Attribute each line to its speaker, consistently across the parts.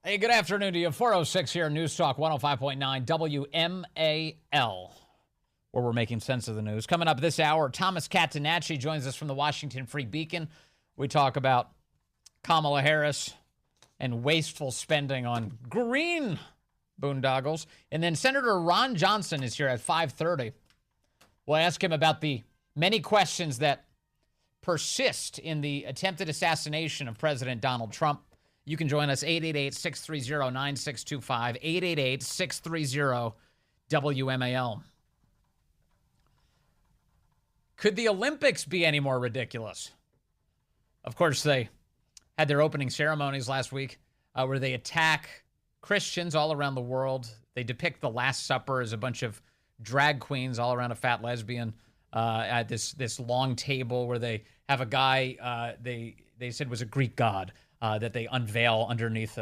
Speaker 1: Hey, good afternoon to you. 406 here, News Talk 105.9 WMAL, where we're making sense of the news. Coming up this hour, Thomas Catenacci joins us from the Washington Free Beacon. We talk about Kamala Harris and wasteful spending on green boondoggles. And then Senator Ron Johnson is here at 5:30. We'll ask him about the many questions that persist in the attempted assassination of President Donald Trump. You can join us, 888-630-9625, 888-630-WMAL. Could the Olympics be any more ridiculous? Of course, they had their opening ceremonies last week where they attack Christians all around the world. They depict the Last Supper as a bunch of drag queens all around a fat lesbian at this long table where they have a guy they said was a Greek god. That they unveil underneath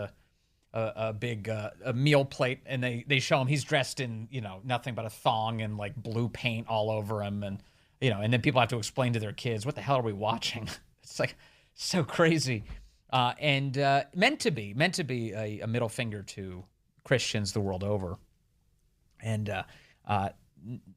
Speaker 1: a big meal plate, and they show him. He's dressed in nothing but a thong and like blue paint all over him, and and then people have to explain to their kids, what the hell are we watching? It's like so crazy, and meant to be a middle finger to Christians the world over, and there's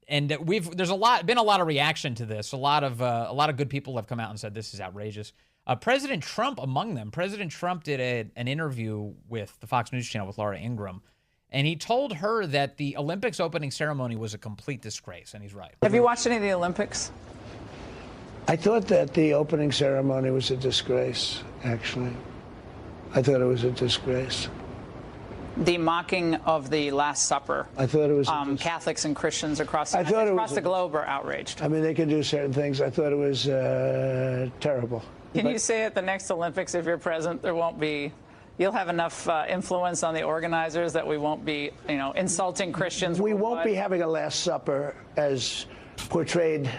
Speaker 1: been a lot of reaction to this. A lot of good people have come out and said this is outrageous. President Trump among them. President Trump did an interview with the Fox News Channel with Laura Ingraham, and he told her that the Olympics opening ceremony was a complete disgrace, and he's right.
Speaker 2: Have you watched any of the Olympics?
Speaker 3: I thought that the opening ceremony was a disgrace, actually. I thought it was a disgrace.
Speaker 2: The mocking of the Last Supper.
Speaker 3: I thought it was
Speaker 2: Catholics and Christians across the globe are outraged.
Speaker 3: I mean, they can do certain things. I thought it was terrible.
Speaker 2: Can you say at the next Olympics, if you're present, you'll have enough influence on the organizers that we won't be, insulting Christians?
Speaker 3: We won't be having a Last Supper as portrayed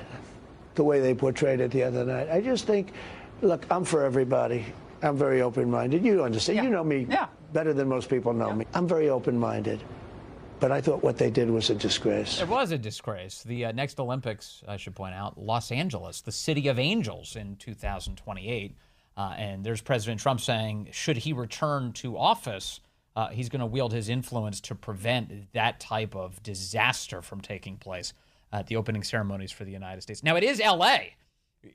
Speaker 3: the way they portrayed it the other night. I just think, look, I'm for everybody. I'm very open-minded. You understand. Yeah. You know me better than most people know me. I'm very open-minded. But I thought what they did was a disgrace.
Speaker 1: It was a disgrace. The next Olympics, I should point out, Los Angeles, the city of angels in 2028. And there's President Trump saying, should he return to office, he's going to wield his influence to prevent that type of disaster from taking place at the opening ceremonies for the United States. Now, it is L.A.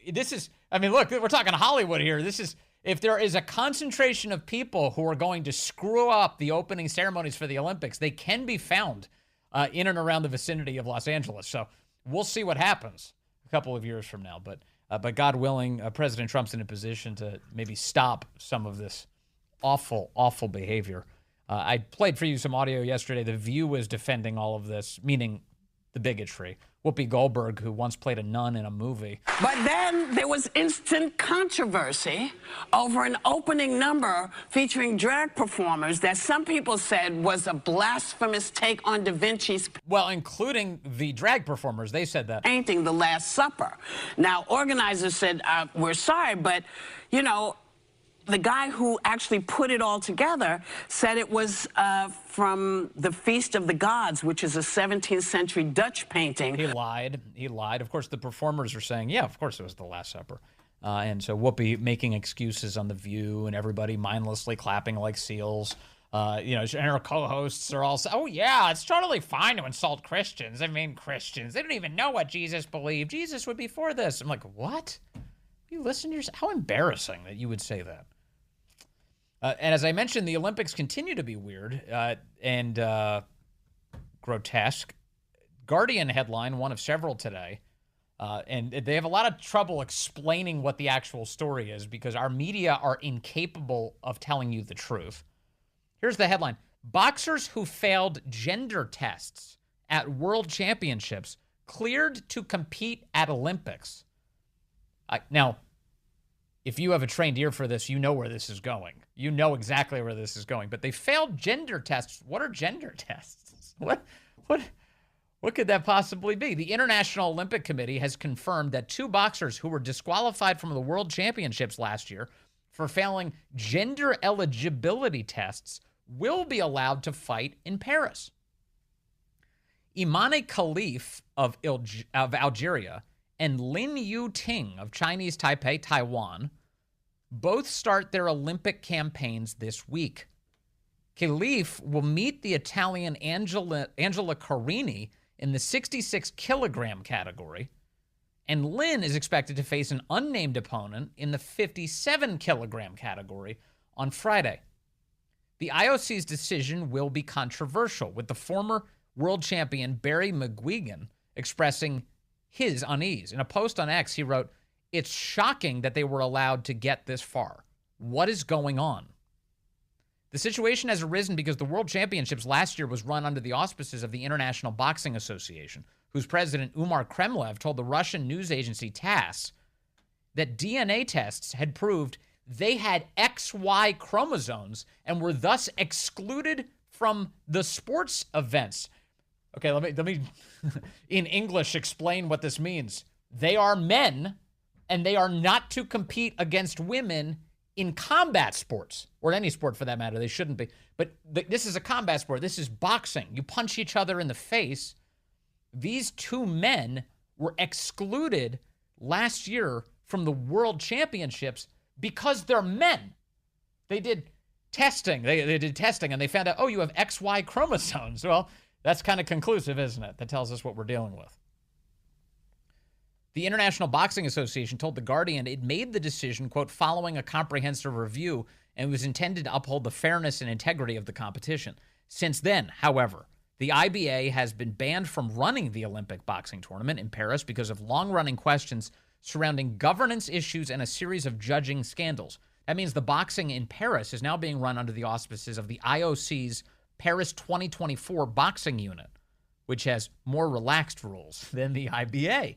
Speaker 1: Look, we're talking Hollywood here. If there is a concentration of people who are going to screw up the opening ceremonies for the Olympics, they can be found in and around the vicinity of Los Angeles. So we'll see what happens a couple of years from now. But God willing, President Trump's in a position to maybe stop some of this awful, awful behavior. I played for you some audio yesterday. The View was defending all of this, meaning the bigotry. Whoopi Goldberg, who once played a nun in a movie.
Speaker 4: But then there was instant controversy over an opening number featuring drag performers that some people said was a blasphemous take on Da Vinci's...
Speaker 1: Well, including the drag performers, they said that. ...painting
Speaker 4: The Last Supper. Now, organizers said, we're sorry, but, the guy who actually put it all together said it was from the Feast of the Gods, which is a 17th century Dutch painting.
Speaker 1: He lied. Of course, the performers are saying, yeah, of course it was the Last Supper. And so Whoopi making excuses on The View and everybody mindlessly clapping like seals. And her co-hosts are all saying, oh, yeah, it's totally fine to insult Christians. Christians, they don't even know what Jesus believed. Jesus would be for this. I'm like, what? You listen to yourself? How embarrassing that you would say that. And as I mentioned, the Olympics continue to be weird and grotesque. Guardian headline, one of several today, and they have a lot of trouble explaining what the actual story is because our media are incapable of telling you the truth. Here's the headline. Boxers who failed gender tests at World Championships cleared to compete at Olympics. Now, if you have a trained ear for this, you know where this is going. You know exactly where this is going. But they failed gender tests. What are gender tests? What could that possibly be? The International Olympic Committee has confirmed that 2 boxers who were disqualified from the World Championships last year for failing gender eligibility tests will be allowed to fight in Paris. Imane Khalif of Algeria and Lin Yu Ting of Chinese Taipei, Taiwan, both start their Olympic campaigns this week. Khalif will meet the Italian Angela Carini in the 66 kilogram category, and Lynn is expected to face an unnamed opponent in the 57 kilogram category on Friday. The IOC's decision will be controversial, with the former world champion Barry McGuigan expressing his unease. In a post on X, he wrote, "It's shocking that they were allowed to get this far. What is going on?" The situation has arisen because the World Championships last year was run under the auspices of the International Boxing Association, whose president Umar Kremlev told the Russian news agency TASS that DNA tests had proved they had XY chromosomes and were thus excluded from the sports events. Okay, let me in English explain what this means. They are men, and they are not to compete against women in combat sports, or any sport for that matter. They shouldn't be. But this is a combat sport. This is boxing. You punch each other in the face. These two men were excluded last year from the World Championships because they're men. They did testing. They did testing, and they found out, oh, you have XY chromosomes. Well, that's kind of conclusive, isn't it? That tells us what we're dealing with. The International Boxing Association told The Guardian it made the decision, quote, following a comprehensive review, and was intended to uphold the fairness and integrity of the competition. Since then, however, the IBA has been banned from running the Olympic boxing tournament in Paris because of long-running questions surrounding governance issues and a series of judging scandals. That means the boxing in Paris is now being run under the auspices of the IOC's Paris 2024 boxing unit, which has more relaxed rules than the IBA.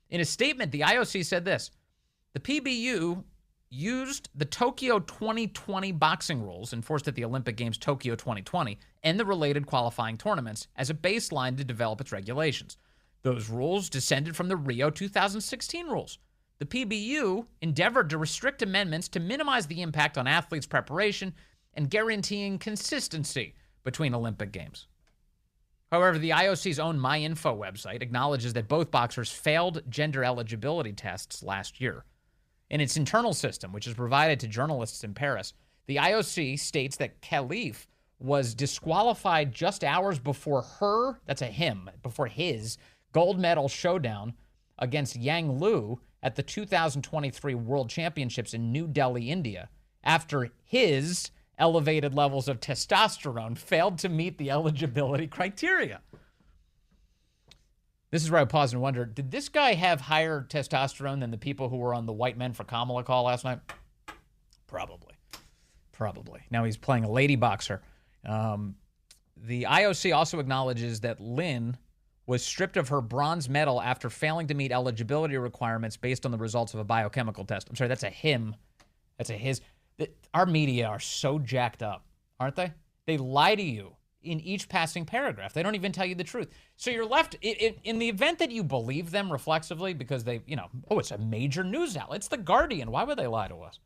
Speaker 1: In a statement, the IOC said this: the PBU used the Tokyo 2020 boxing rules enforced at the Olympic Games Tokyo 2020 and the related qualifying tournaments as a baseline to develop its regulations. Those rules descended from the Rio 2016 rules. The PBU endeavored to restrict amendments to minimize the impact on athletes' preparation and guaranteeing consistency between Olympic Games. However, the IOC's own MyInfo website acknowledges that both boxers failed gender eligibility tests last year. In its internal system, which is provided to journalists in Paris, the IOC states that Khalif was disqualified just hours before before his gold medal showdown against Yang Lu at the 2023 World Championships in New Delhi, India, after his elevated levels of testosterone failed to meet the eligibility criteria. This is where I pause and wonder, did this guy have higher testosterone than the people who were on the White Men for Kamala call last night? Probably. Now he's playing a lady boxer. The IOC also acknowledges that Lynn was stripped of her bronze medal after failing to meet eligibility requirements based on the results of a biochemical test. I'm sorry, that's a him. That's a his. Our media are so jacked up, aren't they? They lie to you in each passing paragraph. They don't even tell you the truth. So you're left, in the event that you believe them reflexively because they, it's a major news outlet. It's The Guardian. Why would they lie to us?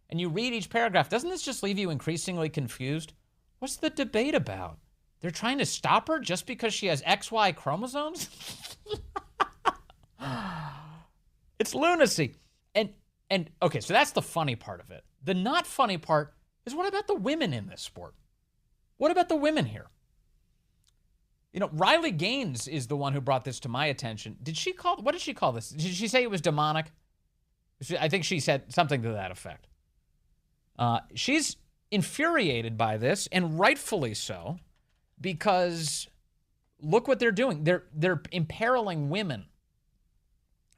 Speaker 1: And you read each paragraph. Doesn't this just leave you increasingly confused? What's the debate about? They're trying to stop her just because she has XY chromosomes? It's lunacy. And okay, so that's the funny part of it. The not funny part is, what about the women in this sport? What about the women here? Riley Gaines is the one who brought this to my attention. What did she call this? Did she say it was demonic? I think she said something to that effect. She's infuriated by this, and rightfully so, because look what they're doing. They're imperiling women.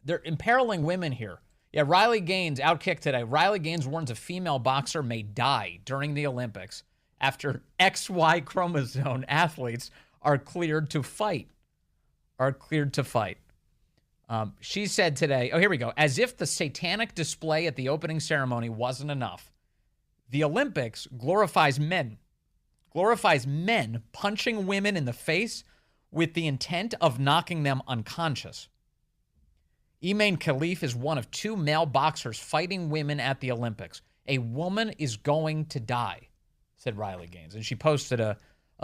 Speaker 1: They're imperiling women here. Yeah, Riley Gaines, outkick today. Riley Gaines warns a female boxer may die during the Olympics after XY chromosome athletes are cleared to fight. She said today, here we go, as if the satanic display at the opening ceremony wasn't enough, the Olympics glorifies men punching women in the face with the intent of knocking them unconscious. Emain Khalif is one of two male boxers fighting women at the Olympics. A woman is going to die, said Riley Gaines. And she posted a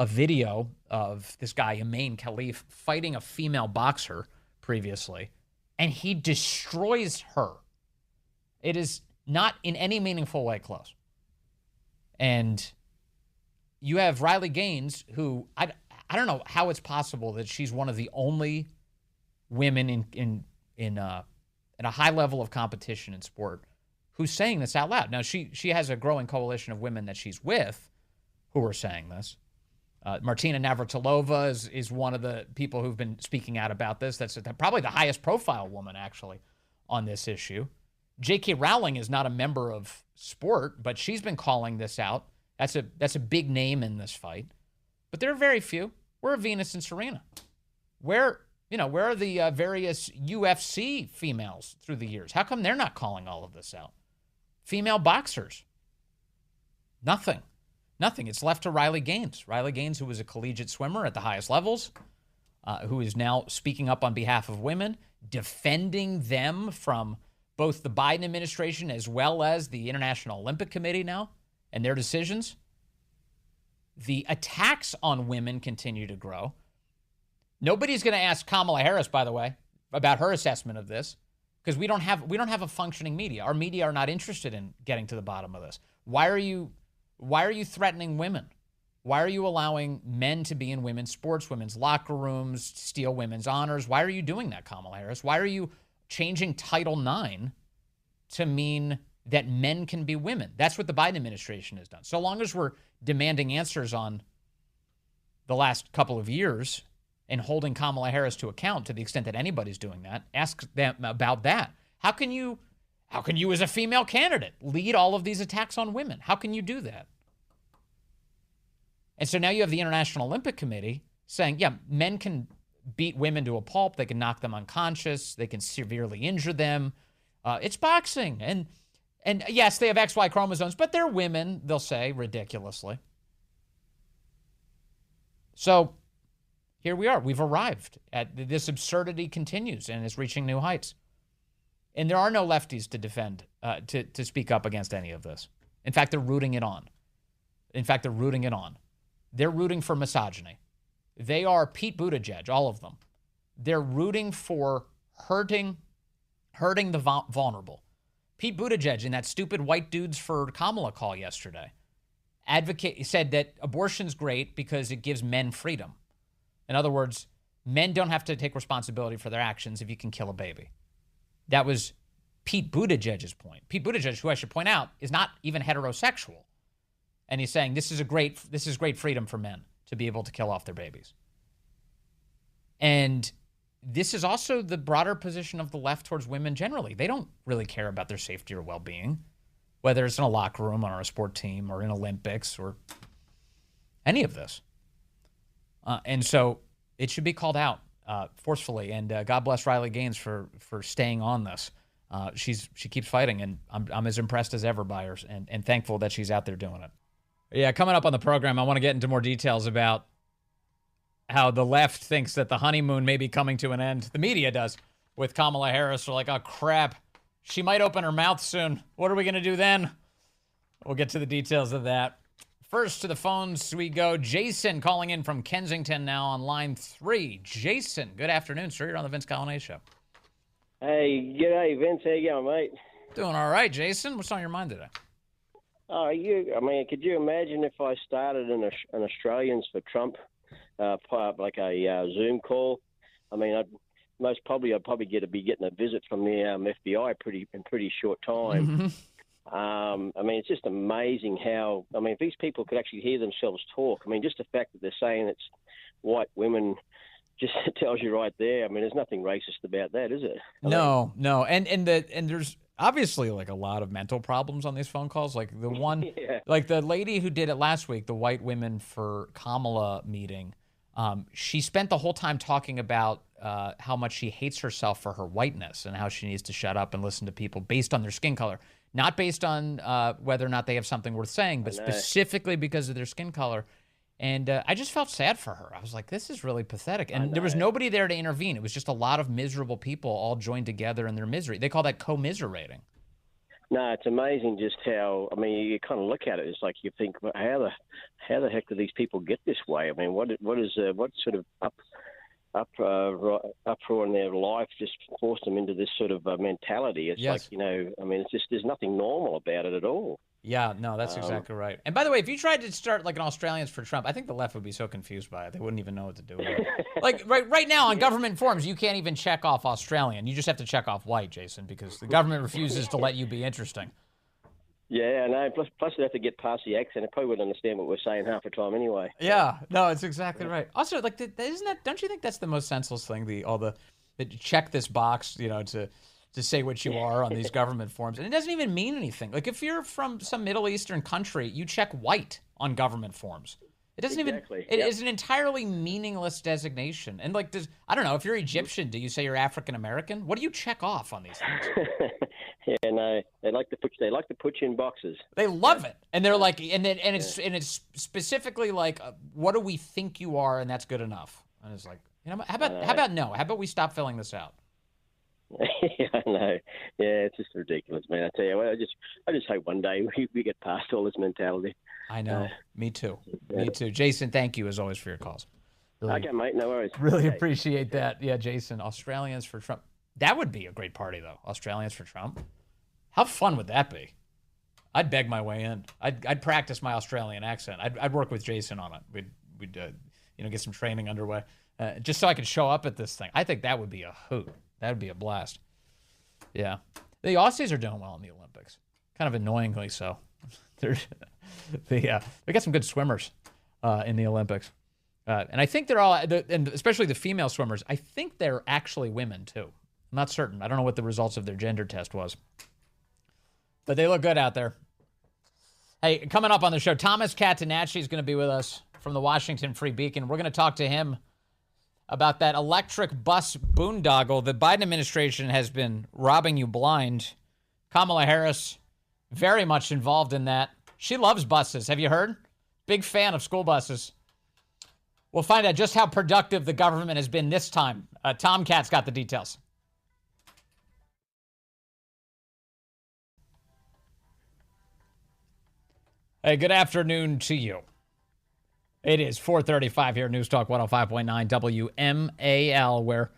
Speaker 1: video of this guy, Emain Khalif, fighting a female boxer previously, and he destroys her. It is not in any meaningful way close. And you have Riley Gaines, who I don't know how it's possible that she's one of the only women in a high level of competition in sport who's saying this out loud. Now, she has a growing coalition of women that she's with who are saying this. Martina Navratilova is one of the people who've been speaking out about this. That's probably the highest profile woman, actually, on this issue. J.K. Rowling is not a member of sport, but she's been calling this out. That's a big name in this fight. But there are very few. Where are Venus and Serena? Where are the various UFC females through the years? How come they're not calling all of this out? Female boxers. Nothing. It's left to Riley Gaines. Riley Gaines, who was a collegiate swimmer at the highest levels, who is now speaking up on behalf of women, defending them from both the Biden administration as well as the International Olympic Committee now and their decisions. The attacks on women continue to grow. Nobody's going to ask Kamala Harris, by the way, about her assessment of this, because we don't have a functioning media. Our media are not interested in getting to the bottom of this. Why are you threatening women? Why are you allowing men to be in women's sports, women's locker rooms, steal women's honors? Why are you doing that, Kamala Harris? Why are you changing Title IX to mean that men can be women? That's what the Biden administration has done. So long as we're demanding answers on the last couple of years and holding Kamala Harris to account to the extent that anybody's doing that, ask them about that. How can you as a female candidate lead all of these attacks on women? How can you do that? And so now you have the International Olympic Committee saying, yeah, men can beat women to a pulp. They can knock them unconscious. They can severely injure them. It's boxing. And yes, they have XY chromosomes, but they're women, they'll say, ridiculously. So here we are. We've arrived. This absurdity continues and is reaching new heights. And there are no lefties to defend, to speak up against any of this. In fact, they're rooting it on. They're rooting for misogyny. They are Pete Buttigieg, all of them. They're rooting for hurting the vulnerable. Pete Buttigieg, in that stupid white dudes for Kamala call yesterday, said that abortion's great because it gives men freedom. In other words, men don't have to take responsibility for their actions if you can kill a baby. That was Pete Buttigieg's point. Pete Buttigieg, who I should point out, is not even heterosexual. And he's saying this is great freedom for men to be able to kill off their babies. And this is also the broader position of the left towards women generally. They don't really care about their safety or well-being, whether it's in a locker room or on a sport team or in Olympics or any of this. And so it should be called out forcefully. And God bless Riley Gaines for staying on this. She keeps fighting, and I'm as impressed as ever by her and thankful that she's out there doing it. Yeah, coming up on the program, I want to get into more details about how the left thinks that the honeymoon may be coming to an end. The media does, with Kamala Harris. They're like, oh, crap. She might open her mouth soon. What are we going to do then? We'll get to the details of that. First, to the phones we go. Jason calling in from Kensington now on line 3. Jason, good afternoon, sir. You're on the Vince Catenacci Show.
Speaker 5: Hey, g'day, Vince. How you going, mate?
Speaker 1: Doing all right, Jason. What's on your mind today?
Speaker 5: Could you imagine if I started an Australians for Trump, like a Zoom call? I mean, I'd probably be getting a visit from the FBI in pretty short time. Mm-hmm. It's just amazing how, if these people could actually hear themselves talk, just the fact that they're saying it's white women just tells you right there. There's nothing racist about that, is it?
Speaker 1: No. And there's obviously like a lot of mental problems on these phone calls. Like the one, yeah. Like the lady who did it last week, the White Women for Kamala meeting, she spent the whole time talking about how much she hates herself for her whiteness and how she needs to shut up and listen to people based on their skin color. Not based on whether or not they have something worth saying, but specifically because of their skin color. And I just felt sad for her. I was like, this is really pathetic. And there was nobody there to intervene. It was just a lot of miserable people all joined together in their misery. They call that commiserating.
Speaker 5: No, it's amazing just how, you kind of look at it. It's like you think, well, how the heck do these people get this way? What sort of uproar in their life just forced them into this sort of mentality? It's like, it's just, there's nothing normal about it at all.
Speaker 1: Yeah, no, that's exactly right. And by the way, if you tried to start like an Australians for Trump, I think the left would be so confused by it. They wouldn't even know what to do with it. Like right now on government forms, you can't even check off Australian. You just have to check off white, Jason, because the government refuses to let you be interesting.
Speaker 5: Yeah, I know. Plus, you have to get past the accent. I probably wouldn't understand what we're saying half the time anyway.
Speaker 1: Yeah, no, it's exactly right. Also, like, isn't that? Don't you think that's the most senseless thing? That check this box, to say what you are on these government forms, and it doesn't even mean anything. Like if you're from some Middle Eastern country, you check white on government forms. It doesn't even. It is an entirely meaningless designation. And like, I don't know if you're Egyptian, do you say you're African American? What do you check off on these things?
Speaker 5: Yeah, no, they like to put you in boxes.
Speaker 1: They love it, and they're like, and it's specifically like, what do we think you are, and that's good enough. And it's like, how about no? How about we stop filling this out?
Speaker 5: Yeah, I know. Yeah, it's just ridiculous, man. I tell you, I just hope one day we get past all this mentality.
Speaker 1: I know. Me too. Me too. Jason, thank you as always for your calls.
Speaker 5: Really, okay, mate. No worries.
Speaker 1: Really appreciate that. Yeah, Jason. Australians for Trump. That would be a great party, though. Australians for Trump. How fun would that be? I'd beg my way in. I'd practice my Australian accent. I'd work with Jason on it. We'd get some training underway, just so I could show up at this thing. I think that would be a hoot. That would be a blast. Yeah. The Aussies are doing well in the Olympics. Kind of annoyingly so. They got some good swimmers in the Olympics. And I think they're all, and especially the female swimmers, I think they're actually women too. I'm not certain. I don't know what the results of their gender test was. But they look good out there. Hey, coming up on the show, Thomas Catenacci is going to be with us from the Washington Free Beacon. We're going to talk to him about that electric bus boondoggle. The Biden administration has been robbing you blind. Kamala Harris, very much involved in that. She loves buses. Have you heard? Big fan of school buses. We'll find out just how productive the government has been this time. Tom Cat's got the details. Hey, good afternoon to you. It is 4:35 here, News Talk 105.9 WMAL, where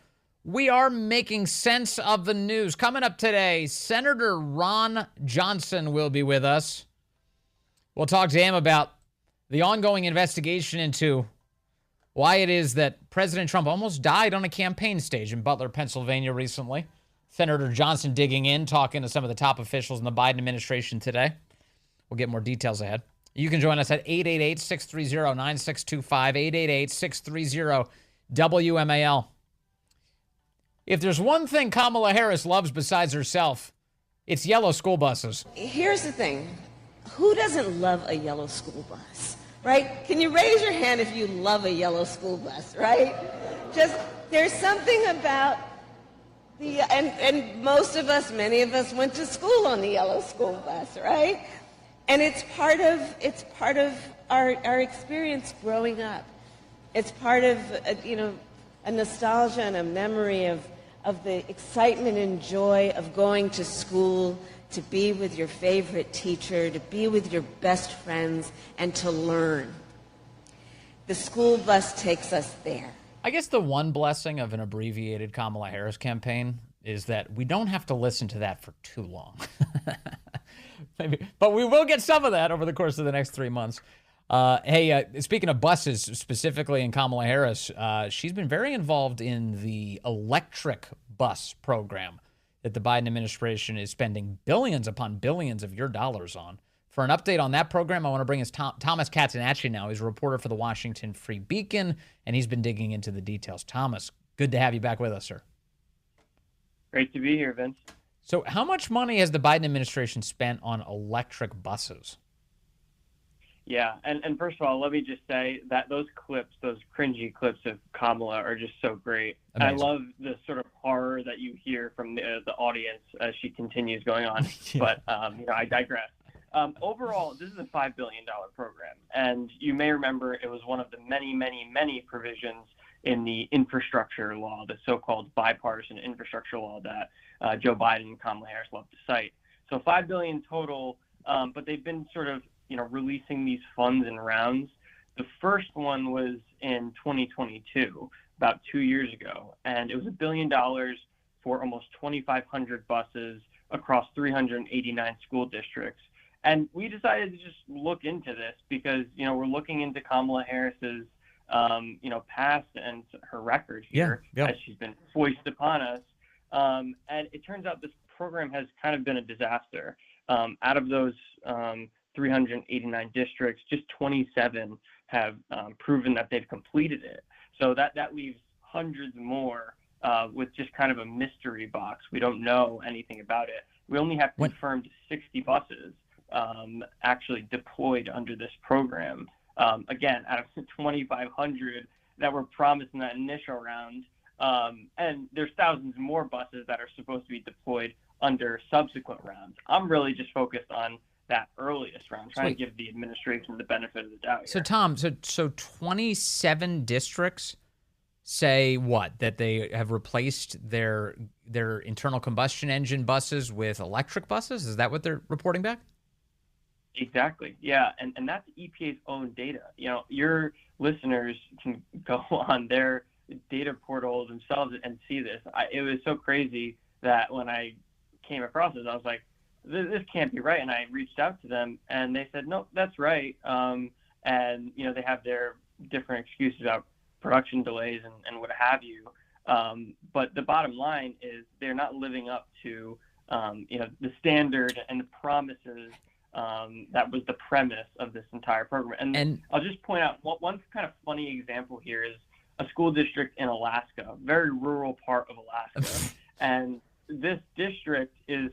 Speaker 1: we are making sense of the news. Coming up today, Senator Ron Johnson will be with us. We'll talk to him about the ongoing investigation into why it is that President Trump almost died on a campaign stage in Butler, Pennsylvania recently. Senator Johnson digging in, talking to some of the top officials in the Biden administration today. We'll get more details ahead. You can join us at 888-630-9625, 888-630-WMAL. If there's one thing Kamala Harris loves besides herself, it's yellow school buses.
Speaker 6: Here's the thing. Who doesn't love a yellow school bus, right? Can you raise your hand if you love a yellow school bus, right? Just, there's something about and most of us, many of us went to school on the yellow school bus, right? And it's part of our experience growing up. It's part of a nostalgia and a memory of the excitement and joy of going to school, to be with your favorite teacher, to be with your best friends, and to learn. The school bus takes us there.
Speaker 1: I guess the one blessing of an abbreviated Kamala Harris campaign is that we don't have to listen to that for too long. Maybe, but we will get some of that over the course of the next 3 months. Speaking of buses, specifically in Kamala Harris, she's been very involved in the electric bus program that the Biden administration is spending billions upon billions of your dollars on. For an update on that program, I want to bring us Thomas Catenacci now. He's a reporter for the Washington Free Beacon, and he's been digging into the details. Thomas, good to have you back with us, sir.
Speaker 7: Great to be here, Vince.
Speaker 1: So how much money has the Biden administration spent on electric buses?
Speaker 7: Yeah, and first of all, let me just say that those clips, those cringy clips of Kamala are just so great. Amazing. I love the sort of horror that you hear from the audience as she continues going on. Yeah. But, I digress. Overall, this is a $5 billion program. And you may remember it was one of the many, many, many provisions in the infrastructure law, the so-called bipartisan infrastructure law that Joe Biden and Kamala Harris love to cite. So $5 billion total, but they've been sort of, releasing these funds in rounds. The first one was in 2022, about 2 years ago, and it was $1 billion for almost 2,500 buses across 389 school districts. And we decided to just look into this because, we're looking into Kamala Harris's, past and her record here as she's been foisted upon us. And it turns out this program has kind of been a disaster. Out of those 389 districts, just 27 have proven that they've completed it. So that leaves hundreds more with just kind of a mystery box. We don't know anything about it. We only have confirmed 60 buses actually deployed under this program. Again, out of 2,500 that were promised in that initial round. And there's thousands more buses that are supposed to be deployed under subsequent rounds. I'm really just focused on that earliest round, trying to give the administration the benefit of the doubt here.
Speaker 1: So, Tom, so 27 districts say what? That they have replaced their internal combustion engine buses with electric buses? Is that what they're reporting back?
Speaker 7: Exactly. Yeah. And that's EPA's own data. Your listeners can go on their data portal themselves and see this. It was so crazy that when I came across this, I was like, this can't be right. And I reached out to them and they said, no, that's right. And, they have their different excuses about production delays and what have you. But the bottom line is they're not living up to, the standard and the promises that was the premise of this entire program. And I'll just point out one kind of funny example here is a school district in Alaska, very rural part of Alaska. And this district is,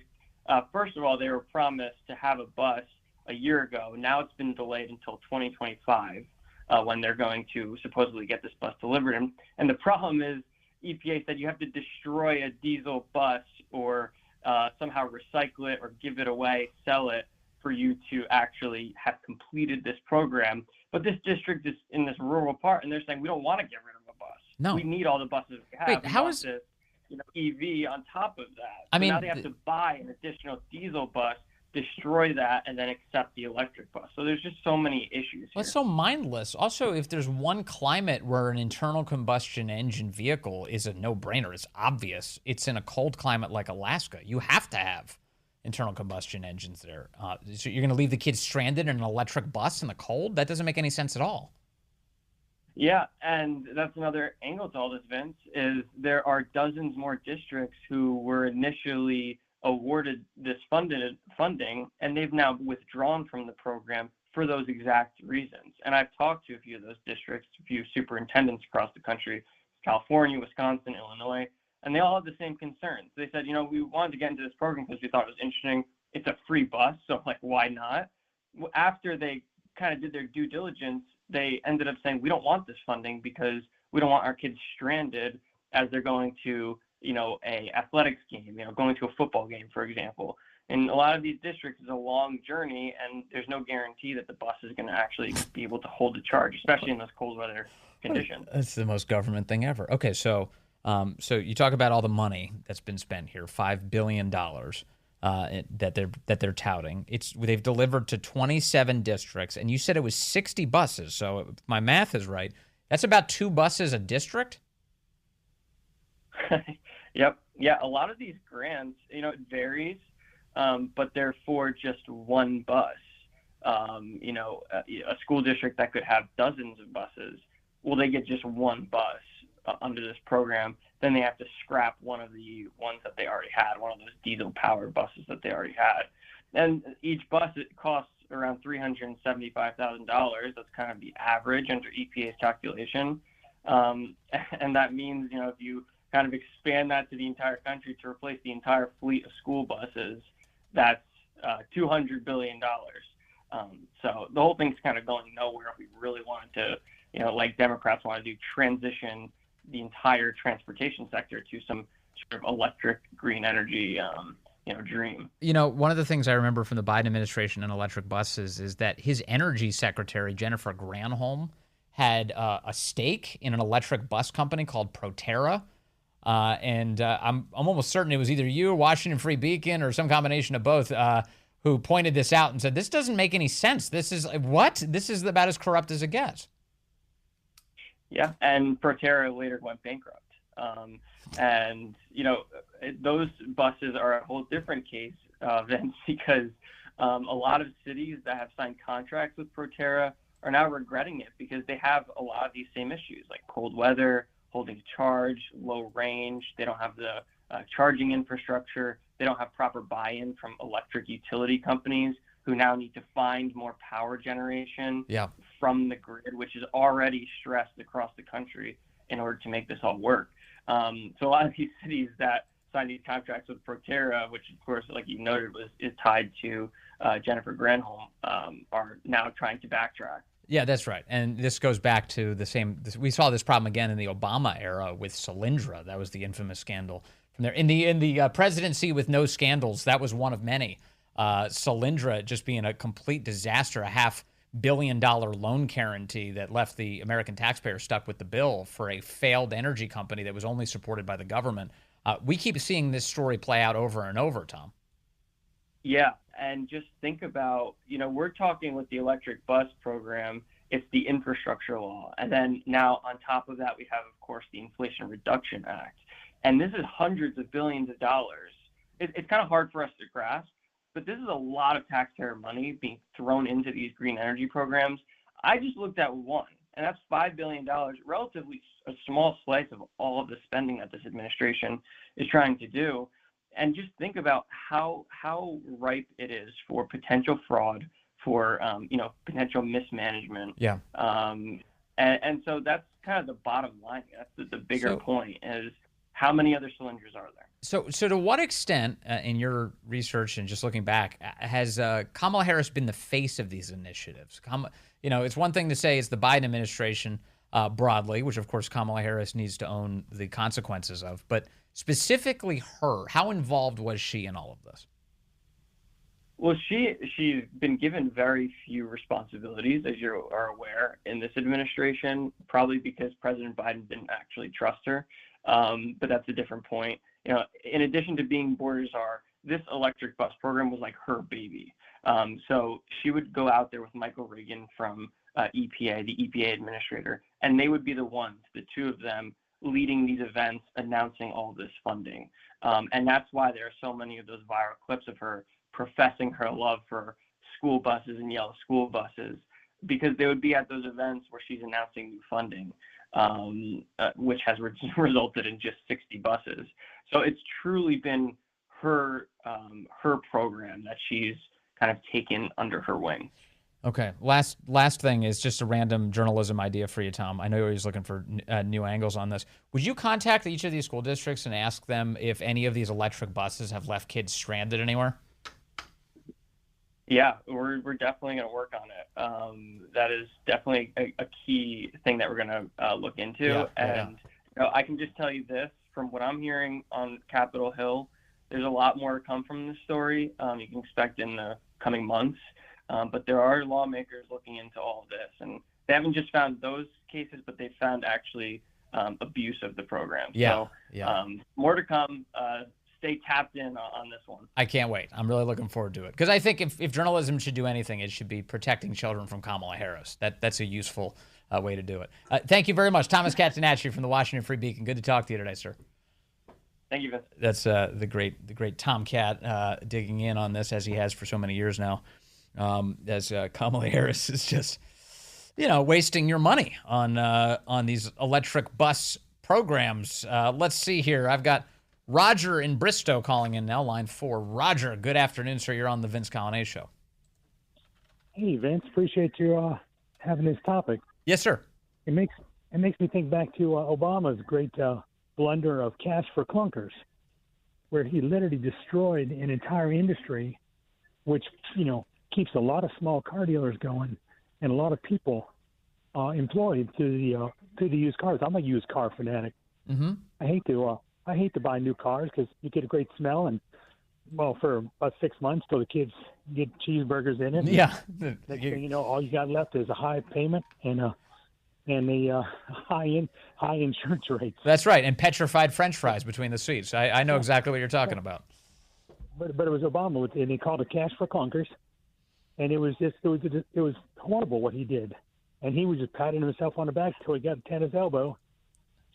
Speaker 7: first of all, they were promised to have a bus a year ago. Now it's been delayed until 2025 when they're going to supposedly get this bus delivered. And the problem is EPA said you have to destroy a diesel bus or somehow recycle it or give it away, sell it, for you to actually have completed this program. But this district is in this rural part, and they're saying, we don't want to get rid of a bus.
Speaker 1: No.
Speaker 7: We need all the buses we have.
Speaker 1: Wait, how is
Speaker 7: this, EV on top of that?
Speaker 1: I mean,
Speaker 7: now they have to buy an additional diesel bus, destroy that, and then accept the electric bus. So there's just so many issues here.
Speaker 1: It's so mindless. Also, if there's one climate where an internal combustion engine vehicle is a no-brainer, it's obvious. It's in a cold climate like Alaska. You have to have internal combustion engines there. So you're going to leave the kids stranded in an electric bus in the cold? That doesn't make any sense at all.
Speaker 7: Yeah, and that's another angle to all this, Vince, is there are dozens more districts who were initially awarded this funding, and they've now withdrawn from the program for those exact reasons. And I've talked to a few of those districts, a few superintendents across the country, California, Wisconsin, Illinois, and they all have the same concerns. They said, we wanted to get into this program because we thought it was interesting. It's a free bus, so why not? After they kind of did their due diligence, they ended up saying, we don't want this funding because we don't want our kids stranded as they're going to, a athletics game, going to a football game, for example. In a lot of these districts, it's a long journey, and there's no guarantee that the bus is going to actually be able to hold the charge, especially in those cold weather conditions.
Speaker 1: That's the most government thing ever. Okay, so you talk about all the money that's been spent here, $5 billion that they're touting. They've delivered to 27 districts, and you said it was 60 buses. So if my math is right, that's about 2 buses a district?
Speaker 7: Yep. Yeah, a lot of these grants, it varies, but they're for just one bus. A school district that could have dozens of buses, well, they get just one bus under this program. Then they have to scrap one of the ones that they already had, one of those diesel-powered buses that they already had. And each bus, it costs around $375,000. That's kind of the average under EPA's calculation. And that means, if you kind of expand that to the entire country to replace the entire fleet of school buses, that's $200 billion. So the whole thing's kind of going nowhere if we really wanted to, like Democrats want to do, transition the entire transportation sector to some sort of electric green energy, dream.
Speaker 1: One of the things I remember from the Biden administration and electric buses is that his energy secretary, Jennifer Granholm, had a stake in an electric bus company called Proterra. And I'm almost certain it was either you or Washington Free Beacon or some combination of both who pointed this out and said, this doesn't make any sense. This is what? This is about as corrupt as it gets.
Speaker 7: Yeah, and Proterra later went bankrupt. And, those buses are a whole different case, Vince, because A lot of cities that have signed contracts with Proterra are now regretting it because they have a lot of these same issues, like cold weather, holding charge, low range. They don't have the charging infrastructure. They don't have proper buy-in from electric utility companies who now need to find more power generation from the grid, which is already stressed across the country in order to make this all work. So a lot of these cities that signed these contracts with Proterra, which of course, like you noted, is tied to Jennifer Granholm, are now trying to backtrack.
Speaker 1: Yeah, that's right. And this goes back to the same. We saw this problem again in the Obama era with Solyndra. That was the infamous scandal from there. In the presidency with no scandals, that was one of many. Solyndra just being a complete disaster, a $500 million loan guarantee that left the American taxpayer stuck with the bill for a failed energy company that was only supported by the government. We keep seeing this story play out over and over, Tom.
Speaker 7: Yeah, and just think about, we're talking with the electric bus program, it's the infrastructure law. And then now on top of that, we have, of course, the Inflation Reduction Act. And this is hundreds of billions of dollars. It's kind of hard for us to grasp, but this is a lot of taxpayer money being thrown into these green energy programs. I just looked at one, and that's $5 billion, relatively a small slice of all of the spending that this administration is trying to do. And just think about how ripe it is for potential fraud, for potential mismanagement.
Speaker 1: Yeah.
Speaker 7: And so that's kind of the bottom line. That's the bigger point is how many other Solyndras are there?
Speaker 1: So to what extent, in your research and just looking back, has Kamala Harris been the face of these initiatives? It's one thing to say it's the Biden administration broadly, which of course Kamala Harris needs to own the consequences of, but specifically her, how involved was she in all of this?
Speaker 7: Well, she's been given very few responsibilities, as you are aware, in this administration, probably because President Biden didn't actually trust her. But that's a different point. In addition to being border czar, this electric bus program was like her baby. So she would go out there with Michael Regan from EPA, the EPA administrator, and they would be the ones, the two of them, leading these events, announcing all this funding. And that's why there are so many of those viral clips of her professing her love for school buses and yellow school buses, because they would be at those events where she's announcing new funding, which has resulted in just 60 buses. So it's truly been her program that she's kind of taken under her wing.
Speaker 1: Okay. Last thing is just a random journalism idea for you, Tom. I know you're always looking for new angles on this. Would you contact each of these school districts and ask them if any of these electric buses have left kids stranded anywhere?
Speaker 7: Yeah, we're definitely going to work on it. That is definitely a key thing that we're going to look into. I can just tell you this, from what I'm hearing on Capitol Hill, there's a lot more to come from this story. You can expect in the coming months. But there are lawmakers looking into all of this, and they haven't just found those cases, but they've found actually abuse of the program. So more to come. Stay tapped in on this one.
Speaker 1: I can't wait. I'm really looking forward to it, because I think if journalism should do anything, it should be protecting children from Kamala Harris. That's a useful way to do it. Thank you very much, Thomas Catenacci from the Washington Free Beacon. Good to talk to you today, sir.
Speaker 7: Thank you, Vince.
Speaker 1: That's the great Tom Cat digging in on this, as he has for so many years now. As Kamala Harris is just, wasting your money on these electric bus programs. Let's see here. I've got Roger in Bristow calling in now, line 4. Roger, good afternoon, sir. You're on the Vince Catenacci Show.
Speaker 8: Hey, Vince. Appreciate you having this topic.
Speaker 1: Yes, sir.
Speaker 8: It makes me think back to Obama's great blunder of cash for clunkers, where he literally destroyed an entire industry, which keeps a lot of small car dealers going and a lot of people employed to the used cars. I'm a used car fanatic.
Speaker 1: Mm-hmm.
Speaker 8: I hate to buy new cars because you get a great smell, and for about 6 months till the kids get cheeseburgers in it.
Speaker 1: Yeah.
Speaker 8: Next thing all you got left is a high payment and the high insurance rates.
Speaker 1: That's right, and petrified French fries between the seats. I know exactly what you're talking about.
Speaker 8: But it was Obama, and they called it cash for clunkers. And it was horrible what he did, and he was just patting himself on the back till he got a tennis elbow,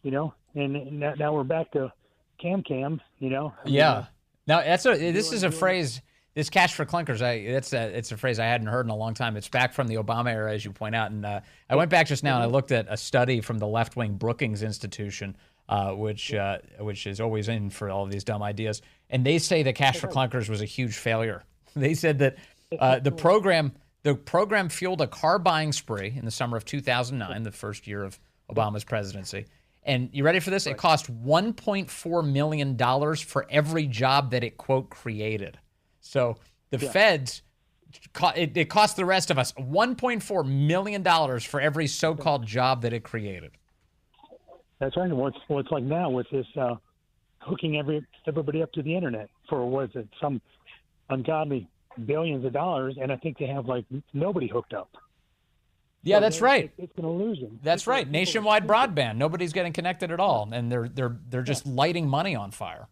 Speaker 8: And now we're back to cam.
Speaker 1: Yeah. Now this is a phrase this cash for clunkers, it's a phrase I hadn't heard in a long time. It's back from the Obama era, as you point out. And I went back just now and I looked at a study from the left-wing Brookings Institution, which is always in for all of these dumb ideas. And they say the cash for clunkers was a huge failure. They said that the program fueled a car buying spree in the summer of 2009, the first year of Obama's presidency. And you ready for this? It cost $1.4 million for every job that it, quote, created. So the feds, it cost the rest of us $1.4 million for every so-called job that it created.
Speaker 8: That's right. Well, it's like now with this hooking everybody up to the internet for, what is it, some ungodly billions of dollars, and I think they have like nobody hooked up.
Speaker 1: Yeah, so that's right.
Speaker 8: It's an illusion.
Speaker 1: That's right. Nationwide broadband. Nobody's getting connected at all, and they're just lighting money on fire.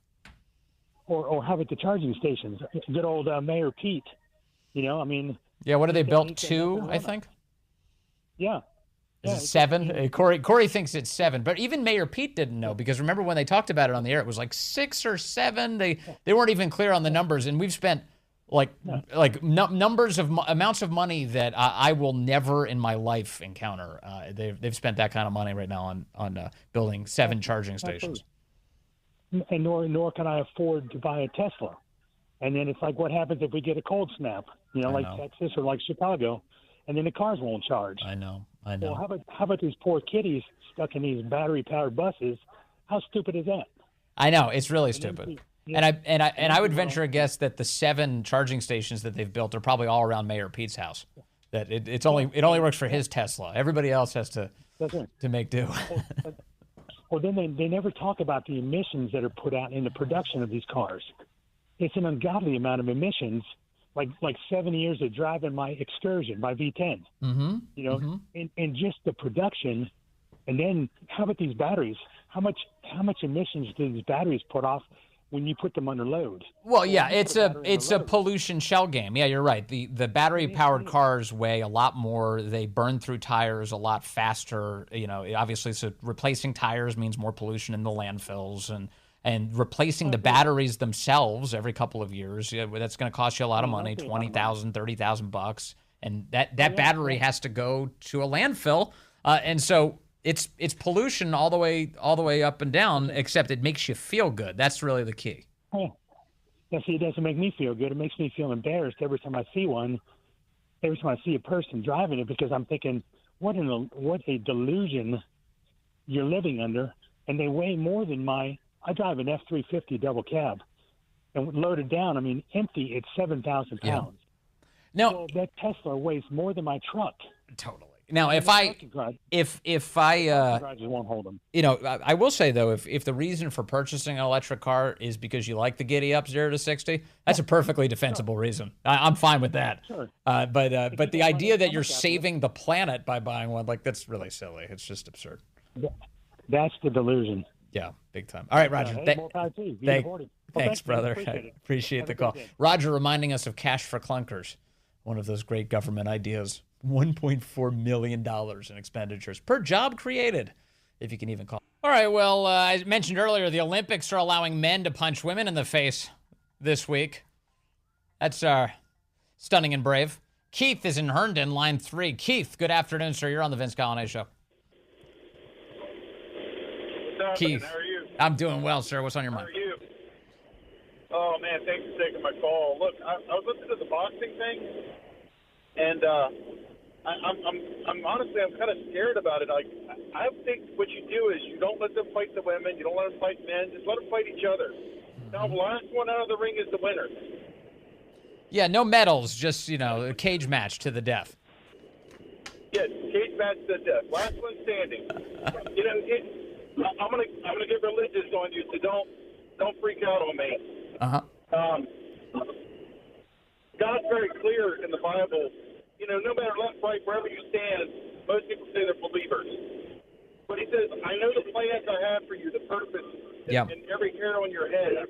Speaker 8: Or how about the charging stations? Good old Mayor Pete. You know, I mean.
Speaker 1: Yeah, what do they built? 2, I think.
Speaker 8: Yeah.
Speaker 1: Is it 7? Corey thinks it's 7, but even Mayor Pete didn't know, because remember when they talked about it on the air, it was like 6 or 7. They weren't even clear on the numbers, and we've spent numbers of amounts of money that I will never in my life encounter. They've spent that kind of money right now on building 7 charging stations.
Speaker 8: And nor can I afford to buy a Tesla. And then it's like, what happens if we get a cold snap? You know, like Texas or like Chicago, and then the cars won't charge.
Speaker 1: I know.
Speaker 8: Well, how about these poor kiddies stuck in these battery-powered buses? How stupid is that?
Speaker 1: I know, it's really stupid. And I would venture a guess that the 7 charging stations that they've built are probably all around Mayor Pete's house. That it only works for his Tesla. Everybody else has to make do.
Speaker 8: Well, then they never talk about the emissions that are put out in the production of these cars. It's an ungodly amount of emissions, like 7 years of driving my Excursion, my V10.
Speaker 1: Mm-hmm.
Speaker 8: You know, and just the production, and then how about these batteries? How much emissions do these batteries put off when you put them under load?
Speaker 1: Well, yeah, it's a pollution shell game. Yeah, you're right. The battery-powered cars weigh a lot more. They burn through tires a lot faster. You know, obviously, so replacing tires means more pollution in the landfills, and replacing the batteries themselves every couple of years, that's going to cost you a lot of money, $20,000, $30,000, and that battery has to go to a landfill, and so it's pollution all the way up and down, except it makes you feel good. That's really the key.
Speaker 8: Oh, yeah, see, it doesn't make me feel good. It makes me feel embarrassed every time I see one, every time I see a person driving it, because I'm thinking, what a delusion you're living under, and they weigh more than I drive an F-350 double cab, and loaded down, I mean, empty, it's 7,000 pounds.
Speaker 1: Yeah. Now,
Speaker 8: well, that Tesla weighs more than my truck.
Speaker 1: Totally. Now, if I
Speaker 8: won't hold them.
Speaker 1: You know, I will say though, if the reason for purchasing an electric car is because you like the giddy up 0 to 60, that's a perfectly defensible reason. I'm fine with that.
Speaker 8: Sure.
Speaker 1: But the idea that you're saving the planet by buying one, that's really silly. It's just absurd.
Speaker 8: That's the delusion.
Speaker 1: Yeah, big time. All right, Roger. Thanks, brother. I appreciate the call. Roger reminding us of cash for clunkers, one of those great government ideas. $1.4 million in expenditures per job created, if you can even call. All right, well, I mentioned earlier the Olympics are allowing men to punch women in the face this week. That's stunning and brave. Keith is in Herndon, line 3. Keith, good afternoon, sir. You're on the Vince Catenacci Show. Keith,
Speaker 9: how are you?
Speaker 1: I'm doing well, sir. What's on your mind?
Speaker 9: How are you? Oh, man, thanks for taking my call. Look, I was listening to the boxing thing, and I'm honestly, I'm kind of scared about it. I think what you do is you don't let them fight the women, you don't let them fight men, just let them fight each other. Now, the last one out of the ring is the winner.
Speaker 1: Yeah, no medals, just, a cage match to the death.
Speaker 9: Yes, cage match to the death. Last one standing. I'm gonna get religious on you, so don't freak out on me. God's very clear in the Bible. No matter left, right, wherever you stand, most people say they're believers. But he says, I know the plans I have for you, the purpose, and every hair on your head.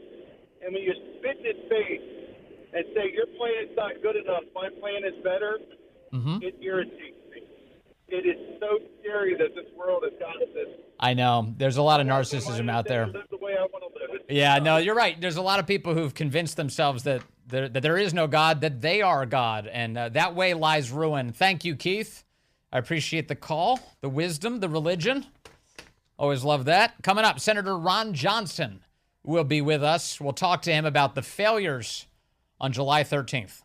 Speaker 9: And when you spit in his face and say, your plan's not good enough, my plan is better, it irritates me. It is so scary that this world has gotten this.
Speaker 1: I know. There's a lot of narcissism out there.
Speaker 9: Live the way I want to live it.
Speaker 1: Yeah, no, you're right. There's a lot of people who've convinced themselves that that there is no God, that they are God, and that way lies ruin. Thank you, Keith. I appreciate the call, the wisdom, the religion. Always love that. Coming up, Senator Ron Johnson will be with us. We'll talk to him about the failures on July 13th.